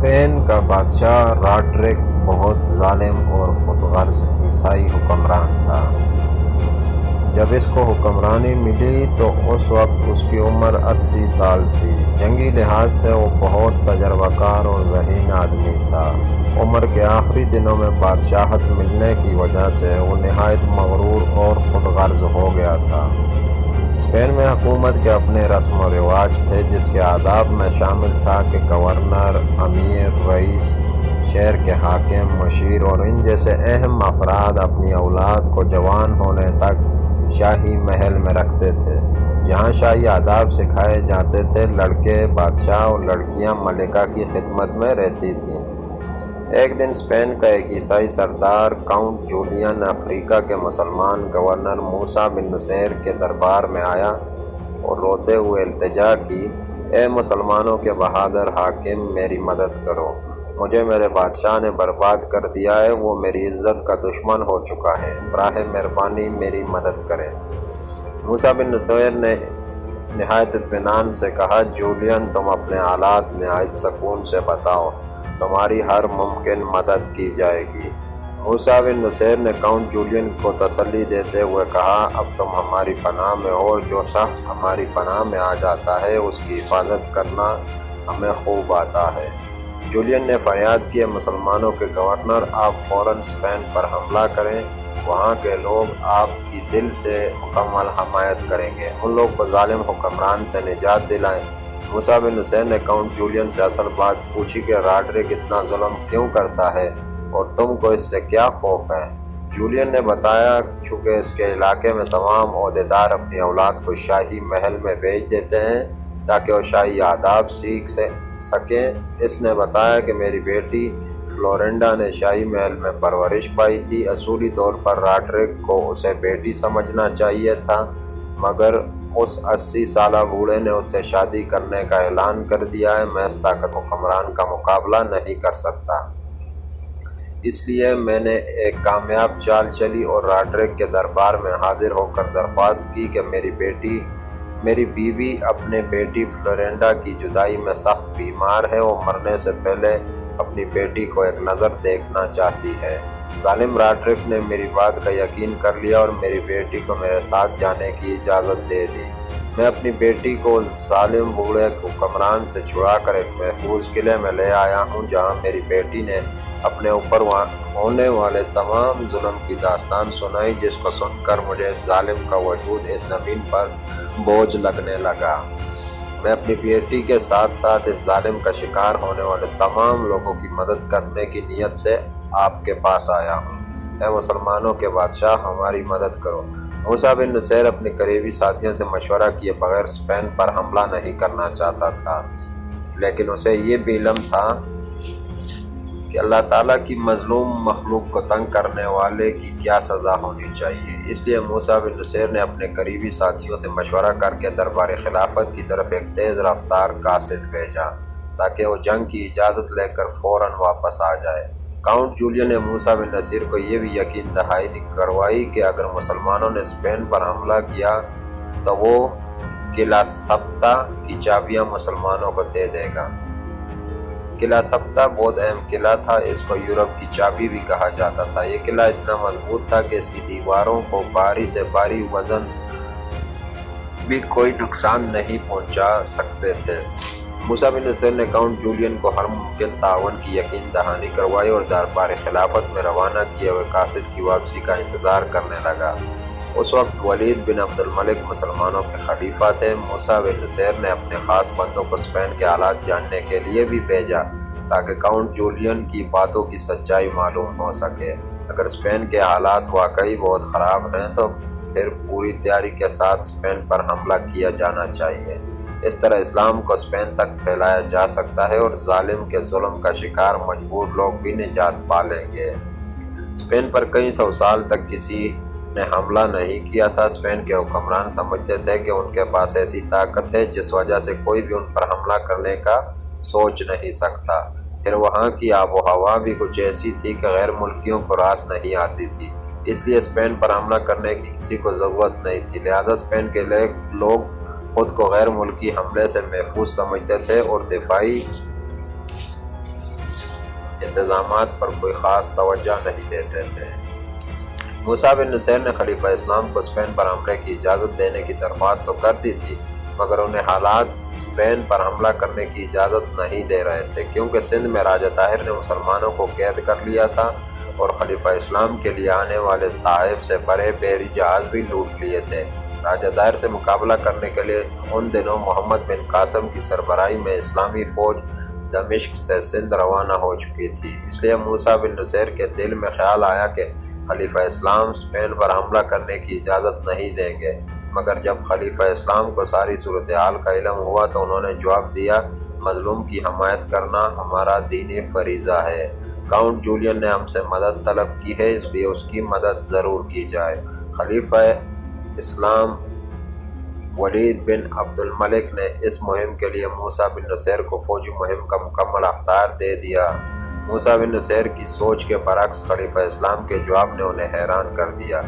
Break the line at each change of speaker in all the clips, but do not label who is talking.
Spain کا بادشاہ Roderick بہت ظالم اور خود غرض عیسائی حکمران تھا۔ جب اس کو حکمرانی ملی تو اس وقت اس کی عمر 80 سال تھی۔ جنگی لحاظ سے وہ بہت تجربہ کار اور ذہین آدمی تھا۔ عمر کے آخری دنوں میں بادشاہت ملنے کی وجہ سے وہ نہایت مغرور اور خود غرض ہو گیا تھا۔ اسپین میں حکومت کے اپنے رسم و رواج تھے، جس کے آداب میں شامل تھا کہ گورنر، امیر، رئیس، شہر کے حاکم، مشیر اور ان جیسے اہم افراد اپنی اولاد کو جوان ہونے تک شاہی محل میں رکھتے تھے، جہاں شاہی آداب سکھائے جاتے تھے۔ لڑکے بادشاہ اور لڑکیاں ملکہ کی خدمت میں رہتی تھیں۔ ایک دن اسپین کا ایک عیسائی سردار کاؤنٹ جولین افریقہ کے مسلمان گورنر موسیٰ بن نصیر کے دربار میں آیا اور روتے ہوئے التجا کی، اے مسلمانوں کے بہادر حاکم، میری مدد کرو، مجھے میرے بادشاہ نے برباد کر دیا ہے، وہ میری عزت کا دشمن ہو چکا ہے، براہ مہربانی میری مدد کریں۔ موسیٰ بن نصیر نے نہایت اطمینان سے کہا، جولین، تم اپنے حالات نہایت سکون سے بتاؤ، تمہاری ہر ممکن مدد کی جائے گی۔ موسیٰ بن نصیر نے کاؤنٹ جولین کو تسلی دیتے ہوئے کہا، اب تم ہماری پناہ میں ہو اور جو شخص ہماری پناہ میں آ جاتا ہے اس کی حفاظت کرنا ہمیں خوب آتا ہے۔ جولین نے فریاد کی، مسلمانوں کے گورنر، آپ فوراً اسپین پر حملہ کریں، وہاں کے لوگ آپ کی دل سے مکمل حمایت کریں گے، ان لوگ کو ظالم حکمران سے نجات دلائیں۔ موسیٰ بن نصیر نے کاؤنٹ جولین سے اصل بات پوچھی کہ راڈرک اتنا ظلم کیوں کرتا ہے اور تم کو اس سے کیا خوف ہے؟ جولین نے بتایا، چونکہ اس کے علاقے میں تمام عہدیدار اپنی اولاد کو شاہی محل میں بھیج دیتے ہیں تاکہ وہ شاہی آداب سیکھ سکیں۔ اس نے بتایا کہ میری بیٹی فلورینڈا نے شاہی محل میں پرورش پائی تھی، اصولی طور پر راڈرک کو اسے بیٹی سمجھنا چاہیے تھا، مگر اس 80 سالہ بوڑھے نے اس سے شادی کرنے کا اعلان کر دیا ہے۔ میں اس طاقت حکمران کا مقابلہ نہیں کر سکتا، اس لیے میں نے ایک کامیاب چال چلی اور راڈرک کے دربار میں حاضر ہو کر درخواست کی کہ میری بیوی اپنے بیٹی فلورینڈا کی جدائی میں سخت بیمار ہے، وہ مرنے سے پہلے اپنی بیٹی کو ایک نظر دیکھنا چاہتی ہے۔ ظالم راڈرک نے میری بات کا یقین کر لیا اور میری بیٹی کو میرے ساتھ جانے کی اجازت دے دی۔ میں اپنی بیٹی کو اس ظالم بوڑھے حکمران سے چھڑا کر ایک محفوظ قلعے میں لے آیا ہوں، جہاں میری بیٹی نے اپنے اوپر ہونے والے تمام ظلم کی داستان سنائی، جس کو سن کر مجھے اس ظالم کا وجود اس زمین پر بوجھ لگنے لگا۔ میں اپنی بیٹی کے ساتھ ساتھ اس ظالم کا شکار ہونے والے تمام لوگوں کی مدد کرنے کی نیت سے آپ کے پاس آیا ہوں۔ اے مسلمانوں کے بادشاہ، ہماری مدد کرو۔ موسیٰ بن نصیر اپنے قریبی ساتھیوں سے مشورہ کیے بغیر اسپین پر حملہ نہیں کرنا چاہتا تھا، لیکن اسے یہ بھی علم تھا کہ اللہ تعالیٰ کی مظلوم مخلوق کو تنگ کرنے والے کی کیا سزا ہونی چاہیے۔ اس لیے موسیٰ بن نصیر نے اپنے قریبی ساتھیوں سے مشورہ کر کے دربار خلافت کی طرف ایک تیز رفتار قاصد بھیجا تاکہ وہ جنگ کی اجازت لے کر فوراً واپس آ جائے۔ کاؤنٹ جولین نے موسیٰ بن نصیر کو یہ بھی یقین دہانی کروائی کہ اگر مسلمانوں نے اسپین پر حملہ کیا تو وہ قلعہ سبتا کی چابیاں مسلمانوں کو دے دے گا۔ قلعہ سبتا بہت اہم قلعہ تھا، اس کو یورپ کی چابی بھی کہا جاتا تھا۔ یہ قلعہ اتنا مضبوط تھا کہ اس کی دیواروں کو بھاری سے بھاری وزن بھی کوئی نقصان نہیں پہنچا سکتے تھے۔ موسیٰ بن نصیر نے کاؤنٹ جولین کو ہر ممکن تعاون کی یقین دہانی کروائی اور دربار خلافت میں روانہ کیے ہوئے قاصد کی واپسی کا انتظار کرنے لگا۔ اس وقت ولید بن عبد الملک مسلمانوں کے خلیفہ تھے۔ موسیٰ بن نصیر نے اپنے خاص بندوں کو اسپین کے حالات جاننے کے لیے بھی بھیجا تاکہ کاؤنٹ جولین کی باتوں کی سچائی معلوم ہو سکے۔ اگر اسپین کے حالات واقعی بہت خراب ہیں تو پھر پوری تیاری کے ساتھ اسپین پر حملہ کیا جانا چاہیے۔ اس طرح اسلام کو اسپین تک پھیلایا جا سکتا ہے اور ظالم کے ظلم کا شکار مجبور لوگ بھی نجات پا لیں گے۔ اسپین پر کئی سو سال تک کسی نے حملہ نہیں کیا تھا۔ اسپین کے حکمران سمجھتے تھے کہ ان کے پاس ایسی طاقت ہے جس وجہ سے کوئی بھی ان پر حملہ کرنے کا سوچ نہیں سکتا۔ پھر وہاں کی آب و ہوا بھی کچھ ایسی تھی کہ غیر ملکیوں کو راس نہیں آتی تھی، اس لیے اسپین پر حملہ کرنے کی کسی کو ضرورت نہیں تھی۔ لہذا اسپین کے لوگ خود کو غیر ملکی حملے سے محفوظ سمجھتے تھے اور دفاعی انتظامات پر کوئی خاص توجہ نہیں دیتے تھے۔ موسیٰ بن نصیر نے خلیفہ اسلام کو اسپین پر حملے کی اجازت دینے کی درخواست تو کر دی تھی، مگر انہیں حالات اسپین پر حملہ کرنے کی اجازت نہیں دے رہے تھے، کیونکہ سندھ میں راجہ طاہر نے مسلمانوں کو قید کر لیا تھا اور خلیفہ اسلام کے لیے آنے والے طائف سے بڑے بحری جہاز بھی لوٹ لیے تھے۔ راجہ طاہر سے مقابلہ کرنے کے لیے ان دنوں محمد بن قاسم کی سربراہی میں اسلامی فوج دمشق سے سندھ روانہ ہو چکی تھی۔ اس لیے موسیٰ بن نصیر کے دل میں خیال آیا کہ خلیفہ اسلام اسپین پر حملہ کرنے کی اجازت نہیں دیں گے، مگر جب خلیفہ اسلام کو ساری صورتحال کا علم ہوا تو انہوں نے جواب دیا، مظلوم کی حمایت کرنا ہمارا دینی فریضہ ہے۔ کاؤنٹ جولین نے ہم سے مدد طلب کی ہے، اس لیے اس کی مدد ضرور کی جائے۔ خلیفہ اسلام ولید بن عبد الملک نے اس مہم کے لیے موسیٰ بن نصیر کو فوجی مہم کا مکمل اختیار دے دیا۔ موسیٰ بن نصیر کی سوچ کے برعکس خلیفہ اسلام کے جواب نے انہیں حیران کر دیا۔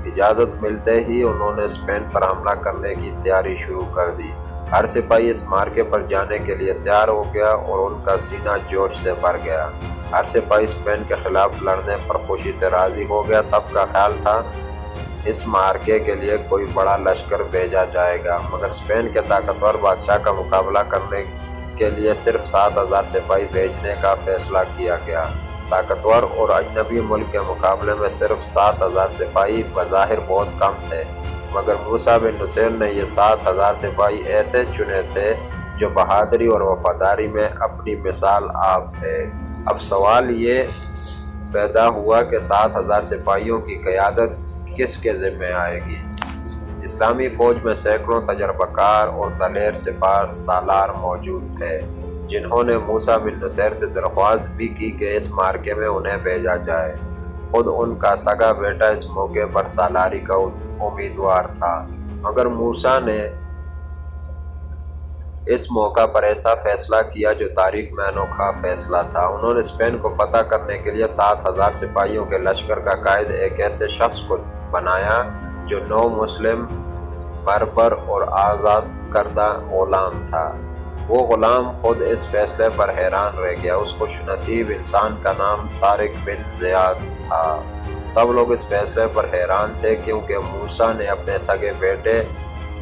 اجازت ملتے ہی انہوں نے اسپین پر حملہ کرنے کی تیاری شروع کر دی۔ ہر سپاہی اس مارکے پر جانے کے لیے تیار ہو گیا اور ان کا سینہ جوش سے بھر گیا۔ ہر سپاہی اسپین کے خلاف لڑنے پر خوشی سے راضی ہو گیا۔ سب کا خیال تھا اس مارکے کے لیے کوئی بڑا لشکر بھیجا جائے گا، مگر اسپین کے طاقتور بادشاہ کا مقابلہ کرنے کے لیے صرف 7,000 سپاہی بھیجنے کا فیصلہ کیا گیا۔ طاقتور اور اجنبی ملک کے مقابلے میں صرف 7,000 سپاہی بظاہر بہت کم تھے، مگر موسیٰ بن نصیر نے یہ 7,000 سپاہی ایسے چنے تھے جو بہادری اور وفاداری میں اپنی مثال آپ تھے۔ اب سوال یہ پیدا ہوا کہ 7,000 سپاہیوں کی قیادت کس کے ذمہ آئے گی؟ اسلامی فوج میں سینکڑوں تجربہ کار اور دلیر سپاہ سالار موجود تھے، جنہوں نے موسیٰ بن نصیر سے درخواست بھی کی کہ اس مارکے میں انہیں بھیجا جائے۔ خود ان کا سگا بیٹا اس موقع پر سالاری کا امیدوار تھا، مگر موسیٰ نے اس موقع پر ایسا فیصلہ کیا جو تاریخ میں انوکھا فیصلہ تھا۔ انہوں نے اسپین کو فتح کرنے کے لیے 7,000 سپاہیوں کے لشکر کا قائد ایک ایسے شخص کو بنایا جو نو مسلم، بربر اور آزاد کردہ غلام تھا۔ وہ غلام خود اس فیصلے پر حیران رہ گیا۔ اس خوش نصیب انسان کا نام طارق بن زیاد تھا۔ سب لوگ اس فیصلے پر حیران تھے کیونکہ موسیٰ نے اپنے سگے بیٹے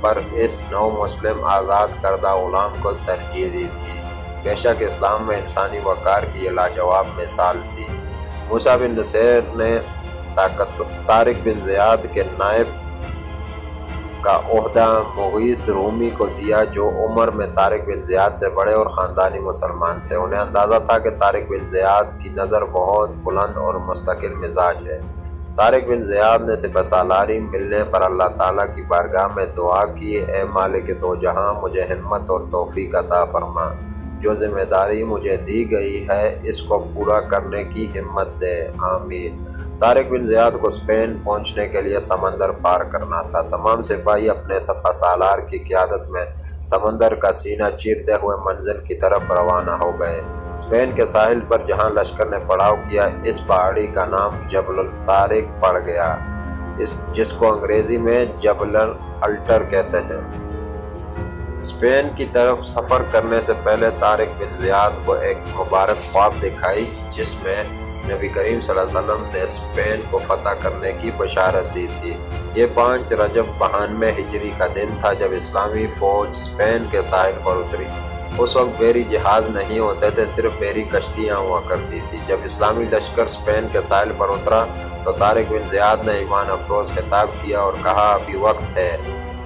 پر اس نو مسلم آزاد کردہ غلام کو ترجیح دی تھی۔ بے شک اسلام میں انسانی وقار کی یہ لاجواب مثال تھی۔ موسیٰ بن نصیر نے طارق بن زیاد کے نائب کا عہدہ مغیث رومی کو دیا، جو عمر میں طارق بن زیاد سے بڑے اور خاندانی مسلمان تھے۔ انہیں اندازہ تھا کہ طارق بن زیاد کی نظر بہت بلند اور مستقل مزاج ہے۔ طارق بن زیاد نے سپہ سالاری ملنے پر اللہ تعالیٰ کی بارگاہ میں دعا کی، اے مالک دو جہاں، مجھے ہمت اور توفیق عطا فرما۔ جو ذمہ داری مجھے دی گئی ہے اس کو پورا کرنے کی ہمت دے، آمین۔ طارق بن زیاد کو اسپین پہنچنے کے لیے سمندر پار کرنا تھا۔ تمام سپاہی اپنے سپہ سالار کی قیادت میں سمندر کا سینہ چیرتے ہوئے منزل کی طرف روانہ ہو گئے۔ اسپین کے ساحل پر جہاں لشکر نے پڑاؤ کیا، اس پہاڑی کا نام جبل الطارق پڑ گیا، جس کو انگریزی میں جبل الٹر کہتے ہیں۔ اسپین کی طرف سفر کرنے سے پہلے طارق بن زیاد کو ایک مبارک خواب دکھائی، جس میں نبی کریم صلی اللہ علیہ وسلم نے اسپین کو فتح کرنے کی بشارت دی تھی۔ یہ 5 رجب 92 ہجری کا دن تھا جب اسلامی فوج اسپین کے ساحل پر اتری۔ اس وقت بحری جہاز نہیں ہوتے تھے، صرف بحری کشتیاں ہوا کرتی تھی۔ جب اسلامی لشکر اسپین کے ساحل پر اترا تو طارق بن زیاد نے ایمان افروز خطاب کیا اور کہا، ابھی وقت ہے،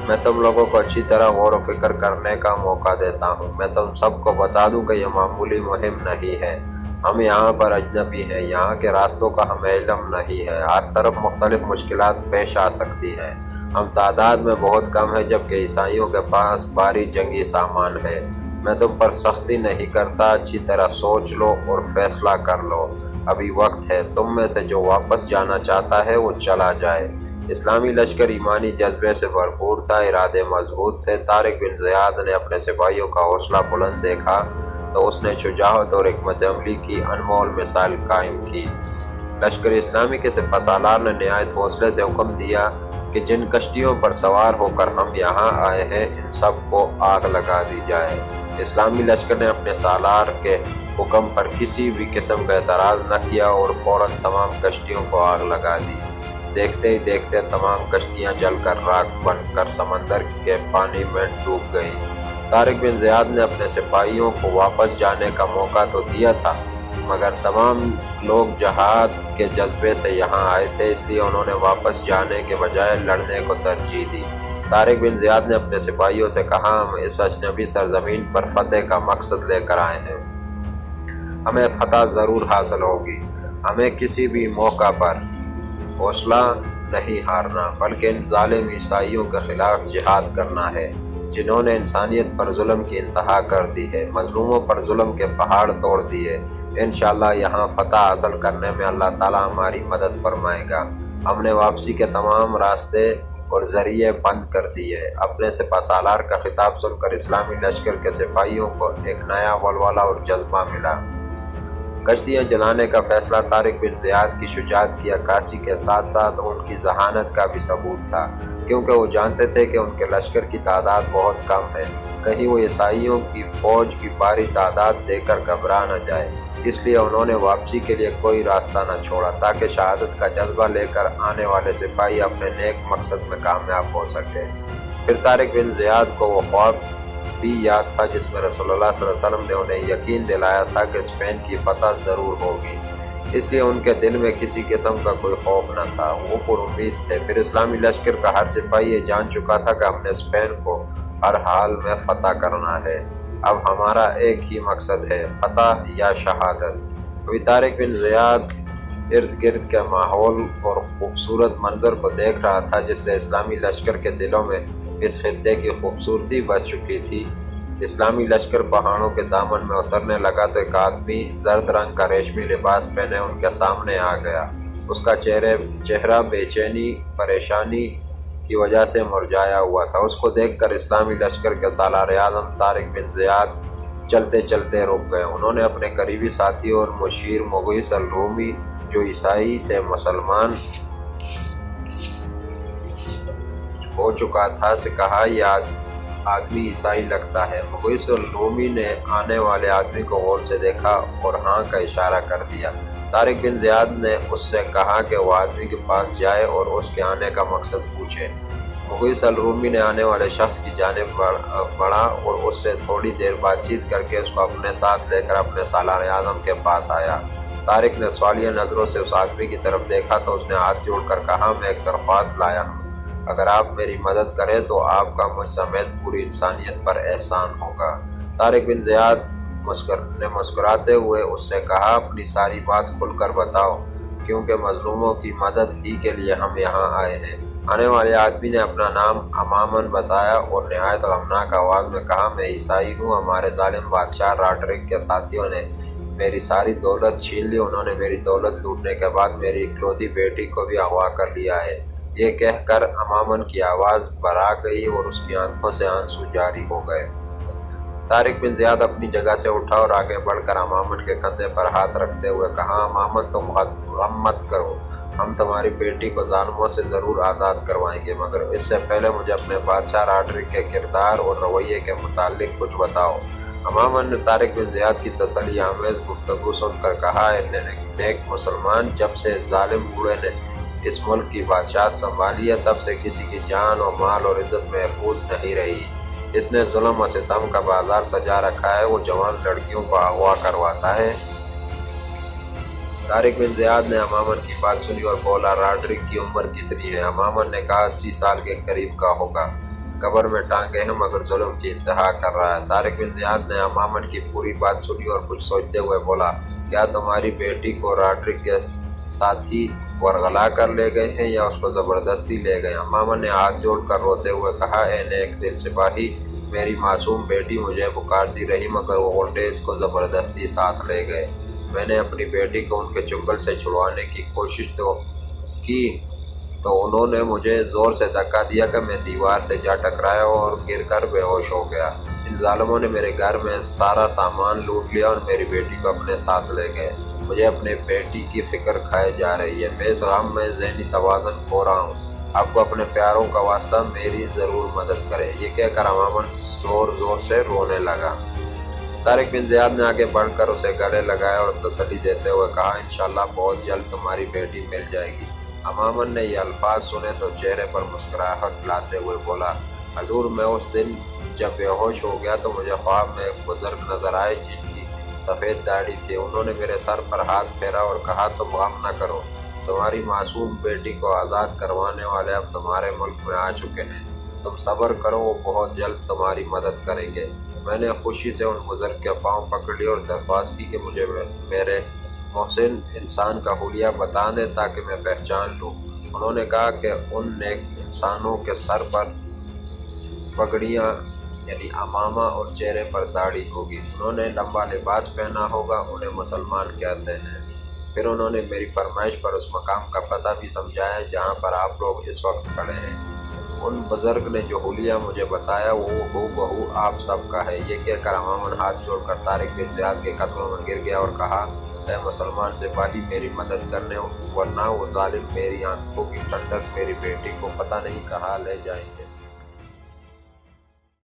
میں تم لوگوں کو اچھی طرح غور و فکر کرنے کا موقع دیتا ہوں۔ میں تم سب کو بتا دوں کہ یہ معمولی مہم نہیں ہے۔ ہم یہاں پر اجنبی ہیں، یہاں کے راستوں کا ہمیں علم نہیں ہے، ہر طرف مختلف مشکلات پیش آ سکتی ہیں۔ ہم تعداد میں بہت کم ہیں جبکہ عیسائیوں کے پاس بھاری جنگی سامان ہے۔ میں تم پر سختی نہیں کرتا، اچھی طرح سوچ لو اور فیصلہ کر لو۔ ابھی وقت ہے، تم میں سے جو واپس جانا چاہتا ہے وہ چلا جائے۔ اسلامی لشکر ایمانی جذبے سے بھرپور تھا، ارادے مضبوط تھے۔ طارق بن زیاد نے اپنے سپاہیوں کا حوصلہ بلند دیکھا تو اس نے شجاعت اور حکمت عملی کی انمول مثال قائم کی۔ لشکر اسلامی کے سپہ سالار نے نہایت حوصلے سے حکم دیا کہ جن کشتیوں پر سوار ہو کر ہم یہاں آئے ہیں ان سب کو آگ لگا دی جائے۔ اسلامی لشکر نے اپنے سالار کے حکم پر کسی بھی قسم کا اعتراض نہ کیا اور فوراً تمام کشتیوں کو آگ لگا دی۔ دیکھتے ہی دیکھتے تمام کشتیاں جل کر راکھ بن کر سمندر کے پانی میں ڈوب گئیں۔ طارق بن زیاد نے اپنے سپاہیوں کو واپس جانے کا موقع تو دیا تھا، مگر تمام لوگ جہاد کے جذبے سے یہاں آئے تھے، اس لیے انہوں نے واپس جانے کے بجائے لڑنے کو ترجیح دی۔ طارق بن زیاد نے اپنے سپاہیوں سے کہا، ہم اس اجنبی سرزمین پر فتح کا مقصد لے کر آئے ہیں، ہمیں فتح ضرور حاصل ہوگی، ہمیں کسی بھی موقع پر حوصلہ نہیں ہارنا، بلکہ ان ظالم عیسائیوں کے خلاف جہاد کرنا ہے جنہوں نے انسانیت پر ظلم کی انتہا کر دی ہے، مظلوموں پر ظلم کے پہاڑ توڑ دیے۔ انشاءاللہ یہاں فتح حاصل کرنے میں اللہ تعالیٰ ہماری مدد فرمائے گا۔ ہم نے واپسی کے تمام راستے اور ذریعے بند کر دیے۔ اپنے سپہ سالار کا خطاب سن کر اسلامی لشکر کے سپاہیوں کو ایک نیا ولولہ اور جذبہ ملا۔ کشتیاں جلانے کا فیصلہ طارق بن زیاد کی شجاعت کی عکاسی کے ساتھ ساتھ ان کی ذہانت کا بھی ثبوت تھا، کیونکہ وہ جانتے تھے کہ ان کے لشکر کی تعداد بہت کم ہے، کہیں وہ عیسائیوں کی فوج کی بھاری تعداد دیکھ کر گھبرا نہ جائے۔ اس لیے انہوں نے واپسی کے لیے کوئی راستہ نہ چھوڑا تاکہ شہادت کا جذبہ لے کر آنے والے سپاہی اپنے نیک مقصد میں کامیاب ہو سکے۔ پھر طارق بن زیاد کو وہ خواب بھی یاد تھا جس میں رسول اللہ صلی اللہ علیہ وسلم نے انہیں یقین دلایا تھا کہ اسپین کی فتح ضرور ہوگی، اس لیے ان کے دل میں کسی قسم کا کوئی خوف نہ تھا، وہ پر امید تھے۔ پھر اسلامی لشکر کا ہر سپاہی یہ جان چکا تھا کہ ہم نے اسپین کو ہر حال میں فتح کرنا ہے، اب ہمارا ایک ہی مقصد ہے، فتح یا شہادت۔ ابھی طارق بن زیاد ارد گرد کے ماحول اور خوبصورت منظر کو دیکھ رہا تھا جس سے اسلامی لشکر کے دلوں میں اس خطے کی خوبصورتی بس چکی تھی۔ اسلامی لشکر پہاڑوں کے دامن میں اترنے لگا تو ایک آدمی زرد رنگ کا ریشمی لباس پہنے ان کے سامنے آ گیا۔ اس کا چہرہ بے چینی پریشانی کی وجہ سے مرجھایا ہوا تھا۔ اس کو دیکھ کر اسلامی لشکر کے سالار اعظم طارق بن زیاد چلتے چلتے رک گئے۔ انہوں نے اپنے قریبی ساتھی اور مشیر مغیث الرومی جو عیسائی سے مسلمان ہو چکا تھا سے کہا، یہ آدمی عیسائی لگتا ہے۔ مغیث الرومی نے آنے والے آدمی کو غور سے دیکھا اور ہاں کا اشارہ کر دیا۔ طارق بن زیاد نے اس سے کہا کہ وہ آدمی کے پاس جائے اور اس کے آنے کا مقصد پوچھے۔ مغیث الرومی نے آنے والے شخص کی جانب بڑھا اور اس سے تھوڑی دیر بات چیت کر کے اس کو اپنے ساتھ لے کر اپنے سالار اعظم کے پاس آیا۔ طارق نے سوالیہ نظروں سے اس آدمی کی طرف دیکھا تو اس نے ہاتھ جوڑ کر کہا، میں ایک درخواست لایا ہوں، اگر آپ میری مدد کریں تو آپ کا مجھ سمیت پوری انسانیت پر احسان ہوگا۔ طارق بن زیاد نے مسکراتے ہوئے اس سے کہا، اپنی ساری بات کھل کر بتاؤ، کیونکہ مظلوموں کی مدد ہی کے لیے ہم یہاں آئے ہیں۔ آنے والے آدمی نے اپنا نام امامن بتایا اور نہایت غمناک آواز میں کہا، میں عیسائی ہوں، ہمارے ظالم بادشاہ راڈرک کے ساتھیوں نے میری ساری دولت چھین لی، انہوں نے میری دولت لوٹنے کے بعد میری اکلوتی بیٹی کو بھی اغوا کر لیا ہے۔ یہ کہہ کر امامن کی آواز بھرا گئی اور اس کی آنکھوں سے آنسو جاری ہو گئے۔ طارق بن زیاد اپنی جگہ سے اٹھا اور آگے بڑھ کر امامن کے کندھے پر ہاتھ رکھتے ہوئے کہا، امامن تم غم مت کرو، ہم تمہاری بیٹی کو ظالموں سے ضرور آزاد کروائیں گے، مگر اس سے پہلے مجھے اپنے بادشاہ راڈرک کے کردار اور رویے کے متعلق کچھ بتاؤ۔ امامن نے طارق بن زیاد کی تسلی آمیز گفتگو سن کر کہا، اے نیک مسلمان، جب سے ظالم بوڑھے نے اس ملک کی بادشاہت سنبھالی ہے تب سے کسی کی جان اور مال اور عزت محفوظ نہیں رہی۔ اس نے ظلم و ستم کا بازار سجا رکھا ہے، وہ جوان لڑکیوں کو اغوا کرواتا ہے۔ طارق بن زیاد نے امامن کی بات سنی اور بولا، راڈرک کی عمر کتنی ہے؟ امامن نے کہا، 80 سال کے قریب کا ہوگا، قبر میں ٹانگے ہیں مگر ظلم کی انتہا کر رہا ہے۔ طارق بن زیاد نے امامن کی پوری بات سنی اور کچھ سوچتے ہوئے بولا، کیا تمہاری بیٹی کو راڈرک کے ساتھی ورغلا کر لے گئے ہیں یا اس کو زبردستی لے گئے؟ امامن نے ہاتھ جوڑ کر روتے ہوئے کہا، اے نیک دل سپاہی، میری معصوم بیٹی مجھے پکارتی رہی مگر وہ غنڈے اس کو زبردستی ساتھ لے گئے۔ میں نے اپنی بیٹی کو ان کے چنگل سے چھڑوانے کی کوشش تو کی تو انہوں نے مجھے زور سے دھکا دیا کہ میں دیوار سے جا ٹکرایا اور گر کر بے ہوش ہو گیا۔ ان ظالموں نے میرے گھر میں سارا سامان لوٹ لیا اور میری بیٹی کو اپنے ساتھ لے گئے۔ مجھے اپنے بیٹی کی فکر کھائے جا رہی ہے، میں اس غم میں ذہنی توازن کھو رہا ہوں، آپ کو اپنے پیاروں کا واسطہ میری ضرور مدد کرے۔ یہ کہہ کر امامن زور زور سے رونے لگا۔ طارق بن زیاد نے آگے بڑھ کر اسے گلے لگایا اور تسلی دیتے ہوئے کہا انشاءاللہ بہت جلد تمہاری بیٹی مل جائے گی۔ امامن نے یہ الفاظ سنے تو چہرے پر مسکراہٹ لاتے ہوئے بولا حضور میں اس دن جب بے ہوش ہو گیا تو مجھے خواب میں ایک بزرگ نظر آئے جن کی سفید داڑھی تھی۔ انہوں نے میرے سر پر ہاتھ پھیرا اور کہا تم غم نہ کرو، تمہاری معصوم بیٹی کو آزاد کروانے والے اب تمہارے ملک میں آ چکے ہیں، تم صبر کرو، وہ بہت جلد تمہاری مدد کریں گے۔ میں نے خوشی سے ان بزرگ کے پاؤں پکڑ لی اور درخواست کی کہ مجھے میرے محسن انسان کا حلیہ بتا دیں تاکہ میں پہچان لوں۔ انہوں نے کہا کہ ان نیک انسانوں کے سر پر پگڑیاں یعنی امامہ اور چہرے پر داڑھی ہوگی، انہوں نے لمبا لباس پہنا ہوگا، انہیں مسلمان کہتے ہیں۔ پھر انہوں نے میری فرمائش پر اس مقام کا پتہ بھی سمجھایا جہاں پر آپ لوگ اس وقت کھڑے ہیں۔ ان بزرگ نے جو حلیہ مجھے بتایا وہ ہو بہو آپ سب کا ہے۔ یہ کہہ کر امامن ہاتھ جوڑ کر طارق بن زیاد کے قدموں میں گر گیا اور کہا اے مسلمان سپاہی میری مدد کرنے ورنہ وہ ظالم میری آنکھوں کی ٹھنڈک میری بیٹی کو پتہ نہیں کہاں لے جائیں گے۔